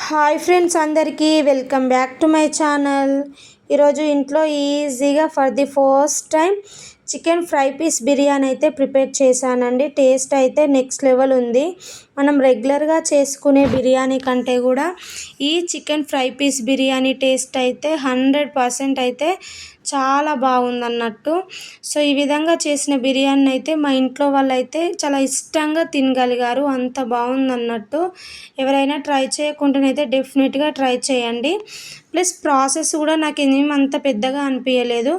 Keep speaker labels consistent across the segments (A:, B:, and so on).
A: Hi friends, అందరికీ welcome back to my channel. ఈరోజు ఇంట్లో ఈజీగా for the first time chicken fry piece biryani అయితే ప్రిపేర్ చేశానండి. టేస్ట్ అయితే నెక్స్ట్ లెవెల్ ఉంది. మనం రెగ్యులర్గా చేసుకునే బిర్యానీ కంటే కూడా ఈ chicken fry piece biryani taste అయితే 100% అయితే చాలా బాగుందన్నట్టు. సో ఈ విధంగా చేసిన బిర్యానీ అయితే మా ఇంట్లో వాళ్ళైతే చాలా ఇష్టంగా తినగలిగారు, అంత బాగుందన్నట్టు. ఎవరైనా ట్రై చేయకుండానైతే డెఫినెట్గా ట్రై చేయండి. ప్లస్ ప్రాసెస్ కూడా నాకు ఏమంత పెద్దగా అనిపించలేదు.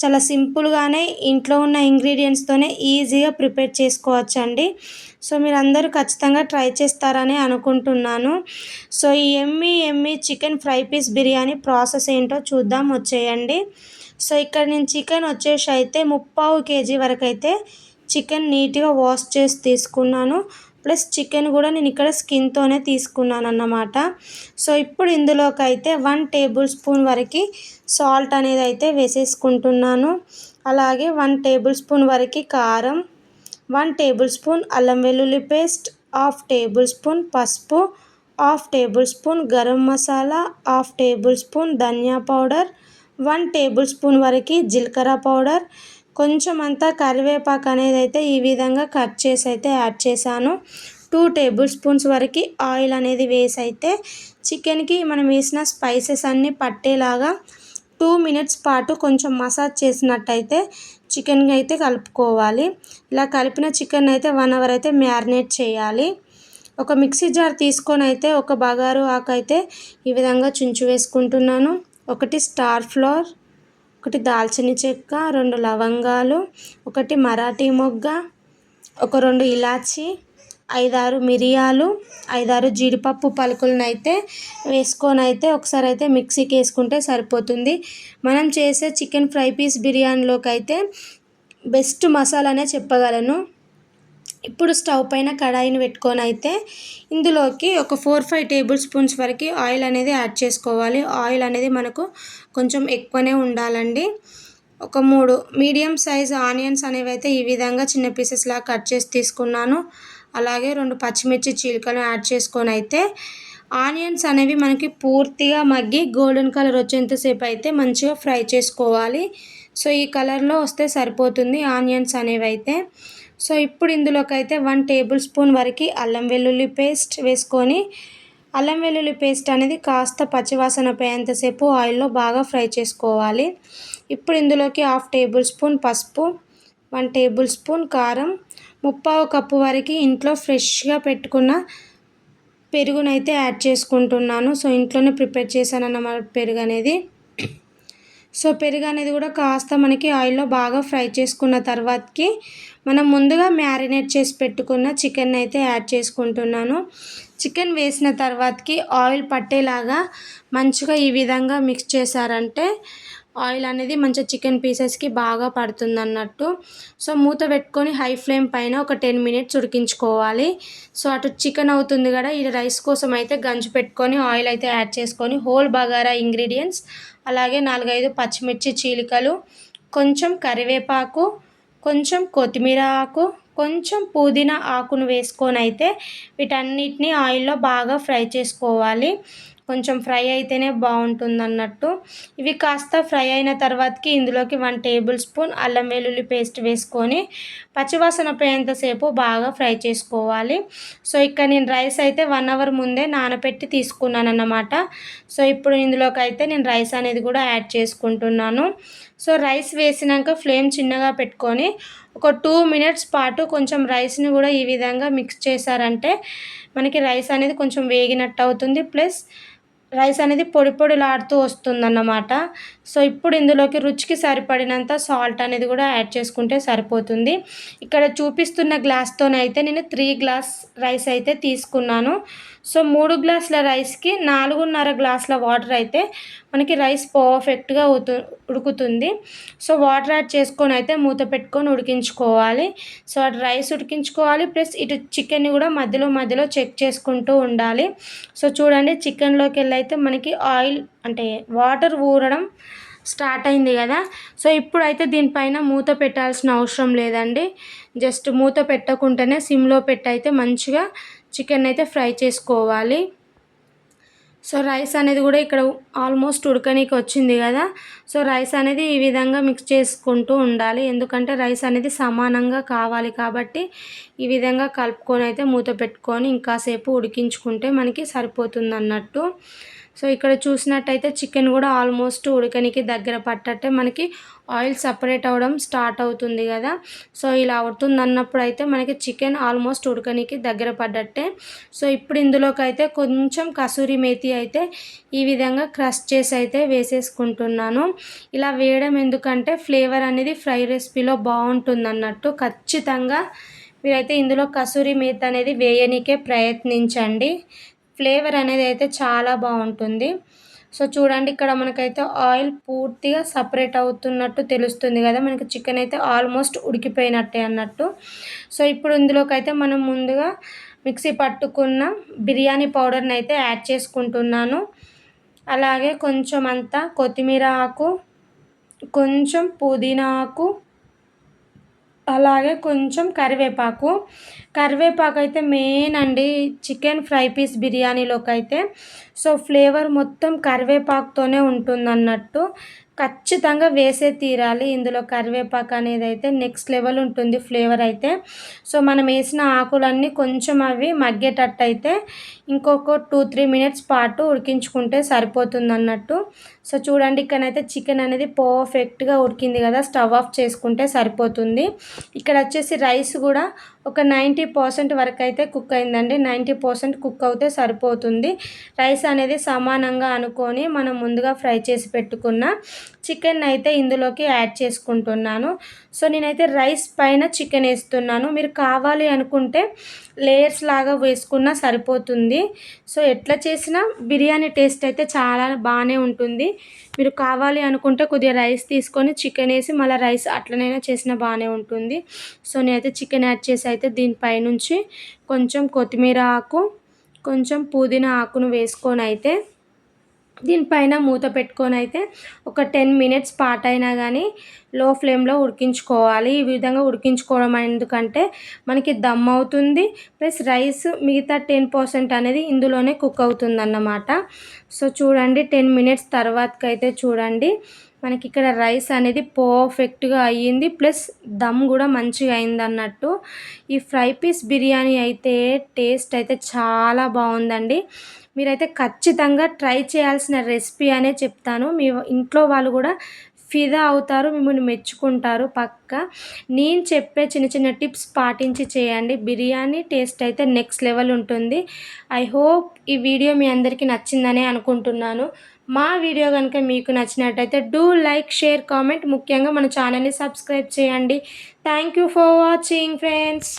A: చాలా సింపుల్గానే ఇంట్లో ఉన్న ఇంగ్రీడియంట్స్తోనే ఈజీగా ప్రిపేర్ చేసుకోవచ్చండి. సో మీరందరూ ఖచ్చితంగా ట్రై చేస్తారని అనుకుంటున్నాను. సో ఈ ఎమ్మీ chicken fry piece biryani process ఏంటో చూద్దాం, వచ్చేయండి. సో ఇక్కడ నేను చికెన్ వచ్చేసి అయితే 3/4 kg వరకు అయితే చికెన్ నీట్గా వాష్ చేసి తీసుకున్నాను. ప్లస్ చికెన్ కూడా నేను ఇక్కడ స్కిన్తోనే తీసుకున్నాను అన్నమాట. సో ఇప్పుడు ఇందులోకి అయితే 1 టేబుల్ స్పూన్ వరకు సాల్ట్ అనేది అయితే వేసేసుకుంటున్నాను. అలాగే 1 టేబుల్ స్పూన్ వరకు కారం, 1 టేబుల్ స్పూన్ అల్లం వెల్లుల్లి పేస్ట్, 1/2 టేబుల్ స్పూన్ పసుపు, 1/2 tablespoon garam masala, 1/2 tablespoon ధనియా పౌడర్, 1 టేబుల్ స్పూన్ వరకు జీలకర్ర పౌడర్, కొంచెం అంతా కరివేపాకు అనేది అయితే ఈ విధంగా కట్ చేసి అయితే యాడ్ చేశాను. 2 టేబుల్ స్పూన్స్ వరకు ఆయిల్ అనేది వేసి అయితే చికెన్కి మనం వేసిన స్పైసెస్ అన్నీ పట్టేలాగా 2 మినిట్స్ పాటు కొంచెం మసాజ్ చేసినట్టయితే చికెన్కి అయితే కలుపుకోవాలి. ఇలా కలిపిన చికెన్ అయితే 1 అవర్ అయితే మ్యారినేట్ చేయాలి. ఒక మిక్సీ జార్ తీసుకొని అయితే ఒక బగారు ఆకు అయితే ఈ విధంగా చుంచు వేసుకుంటున్నాను. 1 స్టార్ ఫ్లవర్, 1 దాల్చిన చెక్క, 2 లవంగాలు, 1 మరాఠీ మొగ్గ, 2 ఇలాచి, 5-6 మిరియాలు, 5-6 జీడిపప్పు పలుకులను అయితే వేసుకొని అయితే ఒకసారి అయితే మిక్సీకి వేసుకుంటే సరిపోతుంది. మనం చేసే చికెన్ ఫ్రై పీస్ బిర్యానీలోకి అయితే బెస్ట్ మసాలానే చెప్పగలను. ఇప్పుడు స్టవ్ పైన కడాయిని పెట్టుకొని అయితే ఇందులోకి ఒక 4-5 టేబుల్ స్పూన్స్ వరకు ఆయిల్ అనేది యాడ్ చేసుకోవాలి. ఆయిల్ అనేది మనకు కొంచెం ఎక్కువనే ఉండాలండి. 3 మీడియం సైజ్ ఆనియన్స్ అనేవి అయితే ఈ విధంగా చిన్న పీసెస్లా కట్ చేసి తీసుకున్నాను. అలాగే 2 పచ్చిమిర్చి చీలికలు యాడ్ చేసుకొని అయితే ఆనియన్స్ అనేవి మనకి పూర్తిగా మగ్గి గోల్డెన్ కలర్ వచ్చేంతసేపు అయితే మంచిగా ఫ్రై చేసుకోవాలి. సో ఈ కలర్లో వస్తే సరిపోతుంది ఆనియన్స్ అనేవి అయితే. సో ఇప్పుడు ఇందులోకి అయితే 1 టేబుల్ స్పూన్ వరకు అల్లం వెల్లుల్లి పేస్ట్ వేసుకొని అల్లం వెల్లుల్లి పేస్ట్ అనేది కాస్త పచ్చివాసన పోయేంతసేపు ఆయిల్లో బాగా ఫ్రై చేసుకోవాలి. ఇప్పుడు ఇందులోకి 1/2 టేబుల్ స్పూన్ పసుపు, 1 టేబుల్ స్పూన్ కారం, 3/4 కప్పు వరకు ఇంట్లో ఫ్రెష్గా పెట్టుకున్న పెరుగునైతే యాడ్ చేసుకుంటున్నాను. సో ఇంట్లోనే ప్రిపేర్ చేశాను అన్నమాట పెరుగు అనేది. సో పెరుగు అనేది కూడా కాస్త మనకి ఆయిల్లో బాగా ఫ్రై చేసుకున్న తర్వాతకి మనం ముందుగా మ్యారినేట్ చేసి పెట్టుకున్న చికెన్ అయితే యాడ్ చేసుకుంటున్నాను. చికెన్ వేసిన తర్వాతకి ఆయిల్ పట్టేలాగా మంచిగా ఈ విధంగా మిక్స్ చేశారంటే ఆయిల్ అనేది మంచిగా చికెన్ పీసెస్కి బాగా పడుతుంది అన్నట్టు. సో మూత పెట్టుకొని హై ఫ్లేమ్ పైన ఒక 10 మినిట్స్ ఉడికించుకోవాలి. సో అటు చికెన్ అవుతుంది కదా, ఈ రైస్ కోసం అయితే గంజు పెట్టుకొని ఆయిల్ అయితే యాడ్ చేసుకొని హోల్ బగారా ఇంగ్రీడియంట్స్, అలాగే 4-5 పచ్చిమిర్చి చీలికలు, కొంచెం కరివేపాకు, కొంచెం కొత్తిమీర ఆకు, కొంచెం పుదీనా ఆకును వేసుకొని అయితే వీటన్నిటిని ఆయిల్లో బాగా ఫ్రై చేసుకోవాలి. కొంచెం ఫ్రై అయితేనే బాగుంటుంది అన్నట్టు. ఇవి కాస్త ఫ్రై అయిన తర్వాతకి ఇందులోకి 1 టేబుల్ స్పూన్ అల్లం వెల్లుల్లి పేస్ట్ వేసుకొని పచ్చివాసన పోయేంతసేపు బాగా ఫ్రై చేసుకోవాలి. సో ఇక్కడ నేను రైస్ అయితే 1 అవర్ ముందే నానబెట్టి తీసుకున్నాను అన్నమాట. సో ఇప్పుడు ఇందులోకి అయితే నేను రైస్ అనేది కూడా యాడ్ చేసుకుంటున్నాను. సో రైస్ వేసినాక ఫ్లేమ్ చిన్నగా పెట్టుకొని ఒక 2 మినిట్స్ పాటు కొంచెం రైస్ని కూడా ఈ విధంగా మిక్స్ చేశారంటే మనకి రైస్ అనేది కొంచెం వేగినట్టు అవుతుంది. ప్లస్ రైస్ అనేది పొడి పొడిలాడుతూ వస్తుందన్నమాట. సో ఇప్పుడు ఇందులోకి రుచికి సరిపడినంత సాల్ట్ అనేది కూడా యాడ్ చేసుకుంటే సరిపోతుంది. ఇక్కడ చూపిస్తున్న గ్లాస్తోనైతే నేను 3 గ్లాస్ రైస్ అయితే తీసుకున్నాను. సో 3 గ్లాసుల రైస్కి 4.5 గ్లాసుల వాటర్ అయితే మనకి రైస్ పర్ఫెక్ట్గా ఉడుకుతుంది. సో వాటర్ యాడ్ చేసుకొని అయితే మూత పెట్టుకొని ఉడికించుకోవాలి. సో అటు రైస్ ఉడికించుకోవాలి, ప్లస్ ఇటు చికెన్ని కూడా మధ్యలో మధ్యలో చెక్ చేసుకుంటూ ఉండాలి. సో చూడండి, చికెన్లోకి వెళ్ళి అయితే మనకి ఆయిల్ అంటే వాటర్ ఊరడం స్టార్ట్ అయింది కదా. సో ఇప్పుడైతే దీనిపైన మూత పెట్టాల్సిన అవసరం లేదండి. జస్ట్ మూత పెట్టకుండానే సిమ్లో పెట్టి అయితే మంచిగా చికెన్ అయితే ఫ్రై చేసుకోవాలి. సో రైస్ అనేది కూడా ఇక్కడ ఆల్మోస్ట్ ఉడకనీకి వచ్చింది కదా. సో రైస్ అనేది ఈ విధంగా మిక్స్ చేసుకుంటూ ఉండాలి, ఎందుకంటే రైస్ అనేది సమానంగా కావాలి కాబట్టి ఈ విధంగా కలుపుకొని అయితే మూత పెట్టుకొని ఇంకాసేపు ఉడికించుకుంటే మనకి సరిపోతుంది అన్నట్టు. సో ఇక్కడ చూసినట్టయితే చికెన్ కూడా ఆల్మోస్ట్ ఉడకనికి దగ్గర పట్టట్టే మనకి ఆయిల్ సపరేట్ అవ్వడం స్టార్ట్ అవుతుంది కదా. సో ఇలా అవుతుంది అన్నప్పుడు అయితే మనకి చికెన్ ఆల్మోస్ట్ ఉడకనికి దగ్గర పడ్డట్టే. సో ఇప్పుడు ఇందులోకి అయితే కొంచెం కసూరి మేతి అయితే ఈ విధంగా క్రష్ చేసి అయితే వేసేసుకుంటున్నాను. ఇలా వేయడం ఎందుకంటే ఫ్లేవర్ అనేది ఫ్రై రెసిపీలో బాగుంటుంది అన్నట్టు. ఖచ్చితంగా మీరైతే ఇందులో కసూరి మేతి అనేది వేయనికే ప్రయత్నించండి, ఫ్లేవర్ అనేది అయితే చాలా బాగుంటుంది. సో చూడండి ఇక్కడ మనకైతే ఆయిల్ పూర్తిగా సపరేట్ అవుతున్నట్టు తెలుస్తుంది కదా, మనకి చికెన్ అయితే ఆల్మోస్ట్ ఉడికిపోయినట్టే అన్నట్టు. సో ఇప్పుడు ఇందులోకి అయితే మనం ముందుగా మిక్సీ పట్టుకున్న బిర్యానీ పౌడర్ని అయితే యాడ్ చేసుకుంటున్నాను. అలాగే కొంచెం అంతా కొత్తిమీర ఆకు, కొంచెం పుదీనా ఆకు, అలాగే కొంచెం కరివేపాకు. కరివేపాకు అయితే మెయిన్ అండి చికెన్ ఫ్రై పీస్ బిర్యానీలోకి అయితే. సో ఫ్లేవర్ మొత్తం కరివేపాకుతోనే ఉంటుందన్నట్టు, ఖచ్చితంగా వేసే తీరాలి ఇందులో కరివేపాకు అనేది అయితే నెక్స్ట్ లెవెల్ ఉంటుంది ఫ్లేవర్ అయితే. సో మనం వేసిన ఆకులన్నీ కొంచెం అవి మగ్గేటట్టు అయితే ఇంకొక 2-3 మినిట్స్ పాటు ఉడికించుకుంటే సరిపోతుంది అన్నట్టు. సో చూడండి ఇక్కడైతే చికెన్ అనేది పర్ఫెక్ట్గా ఉడికింది కదా, స్టవ్ ఆఫ్ చేసుకుంటే సరిపోతుంది. ఇక్కడ వచ్చేసి రైస్ కూడా ఒక 90% వరకు అయితే కుక్ అయిందండి, 90% కుక్ అవుతే సరిపోతుంది. రైస్ అనేది సమానంగా అనుకొని మనం ముందుగా ఫ్రై చేసి పెట్టుకున్న చికెన్ అయితే ఇందులోకి యాడ్ చేసుకుంటున్నాను. సో నేనైతే రైస్ పైన చికెన్ వేస్తున్నాను, మీరు కావాలి అనుకుంటే లేయర్స్ లాగా వేసుకున్నా సరిపోతుంది. సో ఎట్లా చేసినా బిర్యానీ టేస్ట్ అయితే చాలా బాగానే ఉంటుంది. మీరు కావాలి అనుకుంటే కొద్దిగా రైస్ తీసుకొని చికెన్ వేసి మళ్ళీ రైస్ అట్లనైనా చేసినా బాగానే ఉంటుంది. సో నేనైతే చికెన్ యాడ్ చేసి అయితే దీనిపైనుంచి కొంచెం కొత్తిమీర ఆకు, కొంచెం పుదీనా ఆకును వేసుకొని అయితే దీనిపైన మూత పెట్టుకొని అయితే ఒక 10 మినిట్స్ పాటు అయినా కానీ లో ఫ్లేమ్లో ఉడికించుకోవాలి. ఈ విధంగా ఉడికించుకోవడం ఎందుకంటే మనకి దమ్ అవుతుంది, ప్లస్ రైస్ మిగతా 10% అనేది ఇందులోనే కుక్ అవుతుంది అన్నమాట. సో చూడండి 10 మినిట్స్ తర్వాతకైతే చూడండి మనకి ఇక్కడ రైస్ అనేది పర్ఫెక్ట్గా అయ్యింది, ప్లస్ దమ్ కూడా మంచిగా అయింది అన్నట్టు. ఈ ఫ్రై పీస్ బిర్యానీ అయితే టేస్ట్ అయితే చాలా బాగుందండి. మీరైతే ఖచ్చితంగా ట్రై చేయాల్సిన రెసిపీ అనే చెప్తాను. మీ ఇంట్లో వాళ్ళు కూడా ఫిదా అవుతారు, మిమ్మల్ని మెచ్చుకుంటారు పక్కా. నేను చెప్పే చిన్న చిన్న టిప్స్ పాటించి చేయండి, బిర్యానీ టేస్ట్ అయితే నెక్స్ట్ లెవెల్ ఉంటుంది. ఐ హోప్ ఈ వీడియో మీ అందరికీ నచ్చిందనే అనుకుంటున్నాను. మా వీడియో కనుక మీకు నచ్చినట్టయితే డూ లైక్, షేర్, కామెంట్, ముఖ్యంగా మన ఛానల్ని సబ్స్క్రైబ్ చేయండి. Thank you for watching friends.